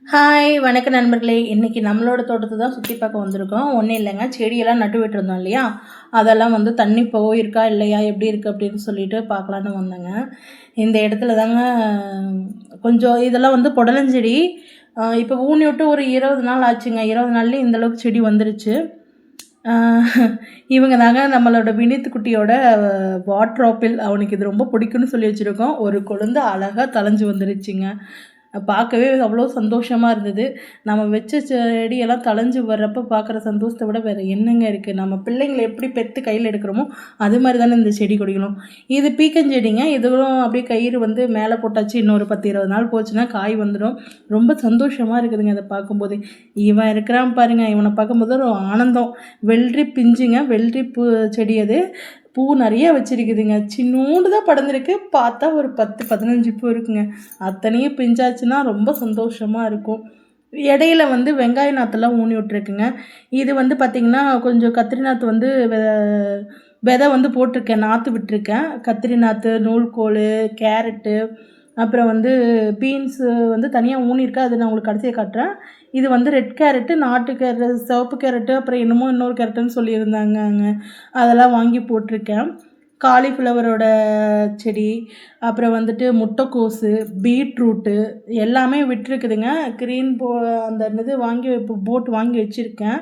Hi வணக்கம் நண்பர்களே. இன்றைக்கி நம்மளோட தோட்டத்தை தான் சுற்றி பார்க்க வந்திருக்கோம். ஒன்றும் இல்லைங்க, செடியெல்லாம் நட்டு விட்டுருந்தோம் இல்லையா, அதெல்லாம் வந்து தண்ணி போயிருக்கா இல்லையா, எப்படி இருக்குது அப்படின்னு சொல்லிட்டு பார்க்கலான்னு வந்தேங்க. இந்த இடத்துல தாங்க கொஞ்சம் இதெல்லாம் வந்து புடலஞ்செடி. இப்போ ஊனி விட்டு ஒரு 20 நாள் ஆச்சுங்க. 20 நாள்லேயே இந்தளவுக்கு செடி வந்துருச்சு. இவங்க தாங்க நம்மளோட வினித் குட்டியோட வாட்ராப்பில். அவனுக்கு இது ரொம்ப பிடிக்கும்னு சொல்லி வச்சுருக்கோம். ஒரு கொழுந்து அழகாக தளைஞ்சு வந்துருச்சுங்க. பார்க்கவே அவ்வளோ சந்தோஷமாக இருந்தது. நம்ம வச்ச செடியெல்லாம் தளைஞ்சு வர்றப்போ பார்க்குற சந்தோஷத்தை விட வேறு என்னங்க இருக்குது. நம்ம பிள்ளைங்களை எப்படி பெற்று கையில் எடுக்கிறோமோ அது மாதிரி தானே இந்த செடி கொடிக்கணும். இது பீக்கஞ்செடிங்க. இதுவும் அப்படியே கயிறு வந்து மேலே போட்டாச்சு. இன்னொரு 10-20 நாள் போச்சுன்னா காய் வந்துடும். ரொம்ப சந்தோஷமாக இருக்குதுங்க அதை பார்க்கும்போது. இவன் இருக்கிறான் பாருங்கள், இவனை பார்க்கும்போது ஒரு ஆனந்தம். வெள்ளரி பிஞ்சுங்க, வெள்ளரி பூ செடி அது. பூ நிறைய வச்சுருக்குதுங்க. சின்னோண்டு தான் படர்ந்துருக்கு. பார்த்தா ஒரு 10-15 பூ இருக்குங்க. அத்தனையும் பிஞ்சாச்சுன்னா ரொம்ப சந்தோஷமாக இருக்கும். இடையில வந்து வெங்காய நாற்றுலாம் ஊனி விட்ருக்குங்க. இது வந்து பார்த்திங்கன்னா கொஞ்சம் கத்திரி நாற்று வந்து விதை வந்து போட்டிருக்கேன், நாற்று விட்டுருக்கேன். கத்திரி நாற்று, நூல்கோல், கேரட்டு, அப்புறம் வந்து பீன்ஸு வந்து தனியாக ஊனியிருக்கேன். அது நான் உங்களுக்கு கடைசியாக காட்டுறேன். இது வந்து ரெட் கேரட்டு, நாட்டு கேரட், சிவப்பு கேரட்டு, அப்புறம் என்னமோ இன்னொரு கேரட்டுன்னு சொல்லியிருந்தாங்கங்க. அதெல்லாம் வாங்கி போட்டிருக்கேன். காலிஃப்ளவரோட செடி, அப்புறம் வந்துட்டு முட்டைக்கோஸு, பீட்ரூட்டு எல்லாமே விட்டுருக்குதுங்க. அந்த இது வாங்கி இப்போ போட்டு வாங்கி வச்சுருக்கேன்.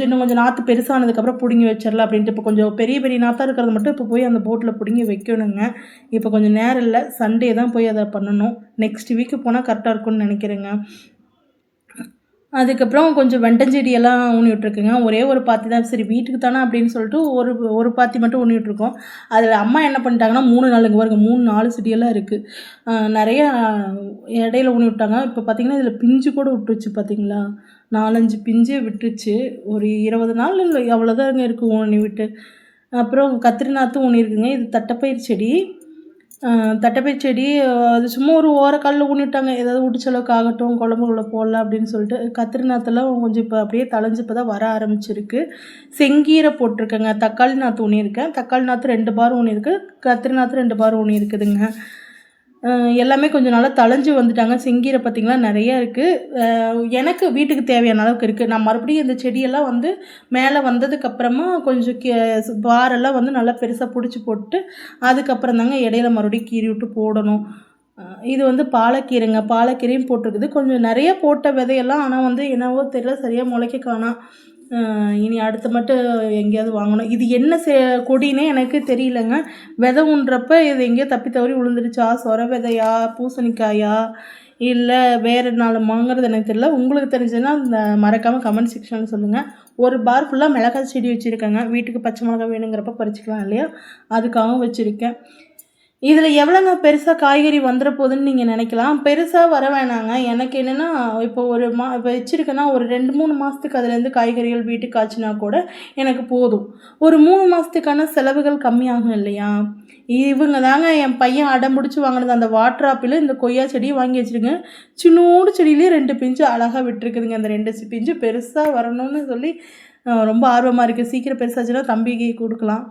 இன்னும் கொஞ்சம் நாற்று பெருசானதுக்கப்புறம் பிடுங்கி வச்சிடலாம் அப்படின்ட்டு. இப்போ கொஞ்சம் பெரிய பெரிய நாற்றாக இருக்கிறது மட்டும் இப்போ போய் அந்த போட்டில் பிடுங்கி வைக்கணுங்க. இப்போ கொஞ்சம் நேரம் இல்லை, சண்டே தான் போய் அதை பண்ணணும். நெக்ஸ்ட் வீக்கு போனால் கரெக்டாக இருக்கும்னு நினைக்கிறேங்க. அதுக்கப்புறம் கொஞ்சம் வெண்டஞ்செடியெல்லாம் ஊனி விட்ருக்குங்க. ஒரே ஒரு பாத்தி தான், சரி வீட்டுக்கு தானே அப்படின்னு சொல்லிட்டு ஒரு பாத்தி மட்டும் ஊனி விட்ருக்கோம். அதில் அம்மா என்ன பண்ணிட்டாங்கன்னா 3 நாளுங்க பாருங்க, 3-4 செடியெல்லாம் இருக்குது. நிறையா இடையில ஊனி விட்டாங்க. இப்போ பார்த்திங்கன்னா இதில் பிஞ்சு கூட விட்டுருச்சு பார்த்திங்களா, 4-5 பிஞ்சு விட்டுருச்சு. ஒரு 20 நாள் இல்லை அவ்வளோதாங்க இருக்குது ஊனி விட்டு. அப்புறம் கத்திரி நாற்றும் ஊனி இருக்குங்க. இது தட்டைப்பயிர் செடி. தட்டைப்பயிர் செடி அது சும்மா ஒரு ஓரக்காலில் ஊனிட்டாங்க, ஏதாவது ஊட்டுச்செலவுக்கு ஆகட்டும், குழம்புக்குள்ள போடலாம் அப்படின்னு சொல்லிட்டு. கத்திரி நாற்றெல்லாம் கொஞ்சம் இப்போ அப்படியே தளைஞ்சு இப்போ தான் வர ஆரம்பிச்சிருக்கு. செங்கீரை போட்டிருக்கேங்க. தக்காளி நாற்று ஊனியிருக்கேன். தக்காளி நாற்று 2 பார் ஊனியிருக்கு. கத்திரி நாற்று 2 பார் ஊனியிருக்குதுங்க. எல்லாமே கொஞ்சம் நல்லா தளைஞ்சு வந்துட்டாங்க. செங்கீரை பார்த்திங்களா நிறையா இருக்குது. எனக்கு வீட்டுக்கு தேவையான அளவுக்கு இருக்குது. நான் மறுபடியும் இந்த செடியெல்லாம் வந்து மேலே வந்ததுக்கப்புறமா கொஞ்சம் பாரெல்லாம் வந்து நல்லா பெருசாக பிடிச்சி போட்டு அதுக்கப்புறம் தாங்க இடையில மறுபடியும் கீறி விட்டு போடணும். இது வந்து பாலக்கீரைங்க. பாலக்கீரையும் போட்டிருக்குது. கொஞ்சம் நிறைய போட்ட விதையெல்லாம், ஆனால் வந்து என்னவோ தெரியல, சரியாக முளைக்க காணோம். இனி அடுத்து மட்டும் எங்கேயாவது வாங்கணும். இது என்ன கொடினே எனக்கு தெரியலங்க. விதை ஊன்றப்ப இது எங்கேயோ தப்பி தவறி விழுந்துருச்சா, சொர விதையா, பூசணிக்காயா, இல்லை வேறு நாள் வாங்குறது எனக்கு தெரியல. உங்களுக்கு தெரிஞ்சதுன்னா இந்த மறக்காமல் கமெண்ட் செக்ஷனில் சொல்லுங்கள். ஒரு பார் ஃபுல்லாக மிளகாய் செடி வச்சுருக்கேங்க. வீட்டுக்கு பச்சை மிளகாய் வேணுங்கிறப்ப பறிச்சிக்கலாம் இல்லையா, அதுக்காகவும் வச்சுருக்கேன். இதில் எவ்வளோங்க பெருசாக காய்கறி வந்துட போகுதுன்னு நீங்கள் நினைக்கலாம். பெருசாக வர வேணாங்க. எனக்கு என்னென்னா, இப்போ இப்போ வச்சுருக்கேன்னா ஒரு 2-3 மாதத்துக்கு அதுலேருந்து காய்கறிகள் வீட்டுக்கு காய்ச்சினா கூட எனக்கு போதும். ஒரு 3 மாதத்துக்கான செலவுகள் கம்மியாகும் இல்லையா. இவங்க தாங்க என் பையன் அடம் பிடிச்சி வாங்கினது அந்த வாட்டர் ஆப்பிள். இந்த கொய்யா செடியை வாங்கி வச்சுருங்க. சின்னோடு செடியிலே 2 பிஞ்சு அழகாக விட்டுருக்குதுங்க. அந்த 2 பிஞ்சு பெருசாக வரணும்னு சொல்லி ரொம்ப ஆர்வமாக இருக்குது. சீக்கிரம் பெருசாச்சுன்னா தம்பிக்கு கொடுக்கலாம்.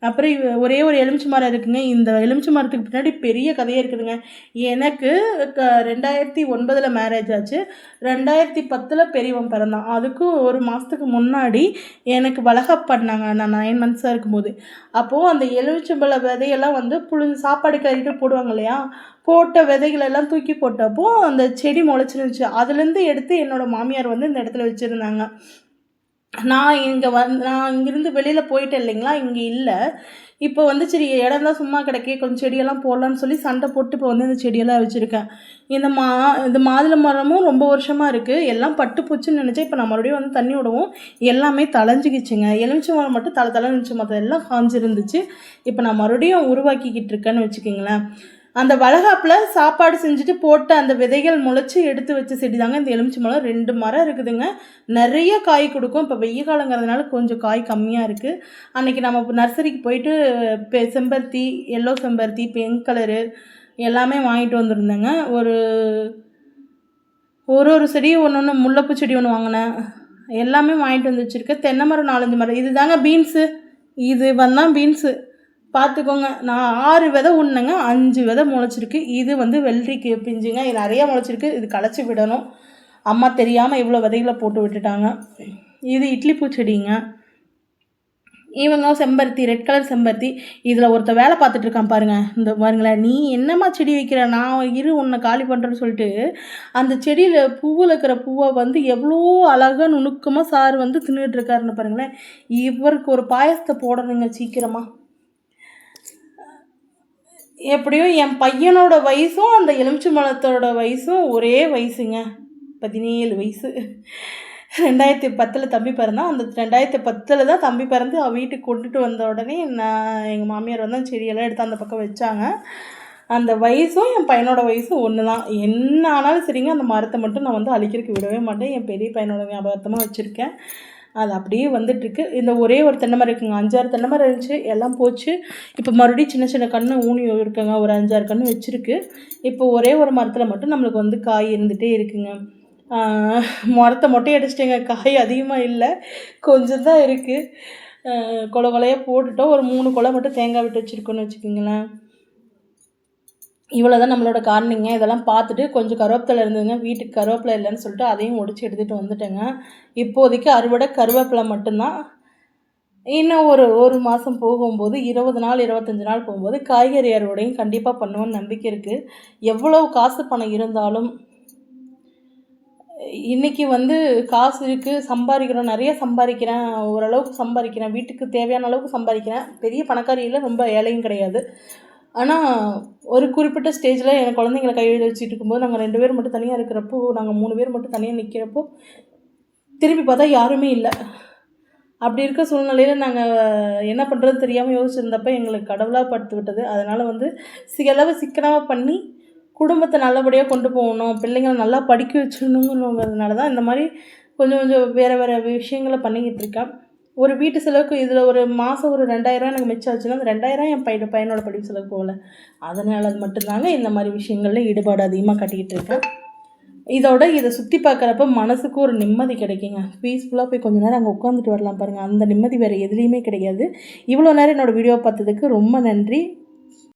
அப்புறம் ஒரே ஒரு எலுமிச்சை மரம் இருக்குதுங்க. இந்த எலுமிச்சை மரத்துக்கு பின்னாடி பெரிய கதையே இருக்குதுங்க. எனக்கு 2009 மேரேஜ் ஆச்சு. 2010 பெரியவன் பிறந்தான். அதுக்கு ஒரு மாதத்துக்கு முன்னாடி எனக்கு வளகாப்பு பண்ணாங்க. நான் 9 மந்த்ஸாக இருக்கும்போது. அப்போது அந்த எலுமிச்சம்பழ விதையெல்லாம் வந்து சாப்பாடு கறிட்டு போடுவாங்க இல்லையா, போட்ட விதைகளெல்லாம் தூக்கி போட்டப்போ அந்த செடி முளைச்சிருந்துச்சு. அதுலேருந்து எடுத்து என்னோடய மாமியார் வந்து இந்த இடத்துல வச்சுருந்தாங்க. நான் இங்கேருந்து வெளியில் போயிட்டேன் இல்லைங்களா, இங்கே இல்லை. இப்போ வந்து சரி இடம் தான் சும்மா கிடைக்கே, கொஞ்சம் செடியெல்லாம் போடலான்னு சொல்லி சண்டை போட்டு இப்போ வந்து இந்த செடியெல்லாம் வச்சுருக்கேன். இந்த மாதுளை மரமும் ரொம்ப வருஷமாக இருக்குது. எல்லாம் பட்டு போச்சுன்னு நினச்சேன். இப்போ நான் மறுபடியும் வந்து தண்ணி விடவும் எல்லாமே தளைஞ்சிக்கிச்சுங்க. எலுமிச்சை மரம் மட்டும் தலை இருந்துச்சு, மற்ற எல்லாம் காஞ்சிருந்துச்சு. இப்போ நான் மறுபடியும் உருவாக்கிக்கிட்டு இருக்கேன்னு வச்சுக்கிங்களேன். அந்த வளகாப்பில் சாப்பாடு செஞ்சுட்டு போட்ட அந்த விதைகள் முளைச்சி எடுத்து வச்ச செடி தாங்க இந்த எலுமிச்சை மரம். 2 மரம் இருக்குதுங்க. நிறைய காய் கொடுக்கும். இப்போ வெய்ய காலங்கிறதுனால கொஞ்சம் காய் கம்மியாக இருக்குது. அன்றைக்கி நம்ம நர்சரிக்கு போயிட்டு செம்பருத்தி, எல்லோ செம்பருத்தி, பிங்க் கலரு எல்லாமே வாங்கிட்டு வந்திருந்தேங்க. ஒரு செடி ஒன்று முல்லைப்பூ செடி ஒன்று வாங்கினேன். எல்லாமே வாங்கிட்டு வந்து வச்சுருக்கேன். தென்னை மரம் 4-5 மரம். இது தாங்க பீன்ஸு. இது வந்தான் பீன்ஸு. பார்த்துக்கோங்க. நான் 6 விதை ஊன்னேங்க, 5 விதை முளைச்சிருக்கு. இது வந்து வெள்ளரிக்கு பிஞ்சுங்க. இது நிறையா முளைச்சிருக்கு. இது களைச்சி விடணும். அம்மா தெரியாமல் இவ்வளோ விதைகளை போட்டு விட்டுட்டாங்க. இது இட்லி பூச்செடிங்க. இவங்க செம்பருத்தி, ரெட் கலர் செம்பருத்தி. இதில் ஒருத்தர் வேலை பார்த்துட்டு இருக்கான் பாருங்கள். இந்த பாருங்களேன், நீ என்னம்மா செடி வைக்கிற, நான் உன்னை காலி பண்ணுறேன்னு சொல்லிட்டு அந்த செடியில் பூவில் இருக்கிற பூவை வந்து எவ்வளோ அழகாக நுணுக்கமாக சாறு வந்து தின்னுட்டு இருக்காருன்னு பாருங்களேன். இவருக்கு ஒரு பாயசத்தை போடணுங்க சீக்கிரமாக. எப்படியும் என் பையனோட வயசும் அந்த எலுமிச்சம்பழத்தோட வயசும் ஒரே வயசுங்க, 17 வயசு. 2010 தம்பி பிறந்தான். அந்த 2010 தான் தம்பி பிறந்து வீட்டுக்கு கொண்டுட்டு வந்த உடனே எங்கள் மாமியார் வந்து அந்த செடியெல்லாம் எடுத்து அந்த பக்கம் வச்சாங்க. அந்த வயசும் என் பையனோட வயசும் ஒன்று தான். என்ன ஆனாலும் சரிங்க, அந்த மரத்தை மட்டும் நான் வந்து அழிக்கிறதுக்கு விடவே மாட்டேன். என் பெரிய பையனோட ஞாபகத்தமாக வச்சுருக்கேன். அது அப்படியே வந்துட்டுருக்கு. இந்த ஒரே ஒரு தென்னை மரம் இருக்குங்க. 5-6 தென்னை மரம் இருந்துச்சு, எல்லாம் போச்சு. இப்போ மறுபடியும் சின்ன சின்ன கன்று ஊனி இருக்குங்க. ஒரு 5-6 கன்று வச்சுருக்கு. இப்போ ஒரே ஒரு மரத்தில் மட்டும் நம்மளுக்கு வந்து காய் இருந்துகிட்டே இருக்குங்க. மரத்தை மொட்டை அடிச்சிட்டேங்க. காய் அதிகமாக இல்லை, கொஞ்சம் தான் இருக்குது. கொலை கொலையாக போட்டுட்டோம். ஒரு 3 கொலை மட்டும் தேங்காய் விட்டு வச்சுருக்கோன்னு வச்சுக்கோங்களேன். இவ்வளோ தான் நம்மளோட கார்னிங்க. இதெல்லாம் பார்த்துட்டு கொஞ்சம் கருவேப்பிலை இருந்ததுங்க, வீட்டுக்கு கருவேப்பிலை இல்லைன்னு சொல்லிட்டு அதையும் ஒடிச்சு எடுத்துகிட்டு வந்துட்டேங்க. இப்போதைக்கு அறுவடை கருவேப்பிலை மட்டும்தான். இன்னும் ஒரு மாதம் போகும்போது 20 நாள் 25 நாள் போகும்போது காய்கறி அறுவடையும் கண்டிப்பாக பண்ணுவோன்னு நம்பிக்கை இருக்குது. எவ்வளோ காசு பணம் இருந்தாலும் இன்றைக்கி வந்து காசு இருக்குது, சம்பாதிக்கிறோம், நிறைய சம்பாதிக்கிறேன், ஓரளவுக்கு சம்பாதிக்கிறேன், வீட்டுக்கு தேவையான அளவுக்கு சம்பாதிக்கிறேன். பெரிய பணக்காரியில் ரொம்ப ஏழையும் கிடையாது. ஆனால் ஒரு குறிப்பிட்ட ஸ்டேஜில் என் குழந்தைங்களை கையில் வச்சுட்டு இருக்கும்போது நாங்கள் 2 பேர் மட்டும் தனியாக இருக்கிறப்போ, நாங்கள் 3 பேர் மட்டும் தனியாக நிற்கிறப்போ திரும்பி பார்த்தா யாருமே இல்லை. அப்படி இருக்க சூழ்நிலையில் நாங்கள் என்ன பண்ணுறதுன்னு தெரியாமல் யோசிச்சிருந்தப்போ எங்களுக்கு கடவுளாக படுத்து விட்டது. அதனால் வந்து சிலவு சிக்கனமாக பண்ணி குடும்பத்தை நல்லபடியாக கொண்டு போகணும், பிள்ளைங்களை நல்லா படிக்க வச்சிடணுங்கிறதுனால தான் இந்த மாதிரி கொஞ்சம் கொஞ்சம் வேறு விஷயங்களை பண்ணிக்கிட்டு இருக்கேன். ஒரு வீட்டு செலவுக்கு இதில் ஒரு மாதம் ஒரு 2000 எனக்கு மிச்சம் ஆச்சுன்னா அந்த 2000 என் பையனோட படிப்பு செலவுக்கு போகல. அதனால் அது மட்டும்தாங்க இந்த மாதிரி விஷயங்களில் ஈடுபாடு அதிகமாக காட்டிக்கிட்டு இருக்கேன். இதை சுற்றி பார்க்குறப்ப மனசுக்கு ஒரு நிம்மதி கிடைக்குங்க. பீஸ்ஃபுல்லாக போய் கொஞ்சம் நேரம் அங்கே உட்காந்துட்டு வரலாம் பாருங்கள். அந்த நிம்மதி வேறு எதுலேயுமே கிடையாது. இவ்வளோ நேரம் என்னோடய வீடியோவை பார்த்ததுக்கு ரொம்ப நன்றி.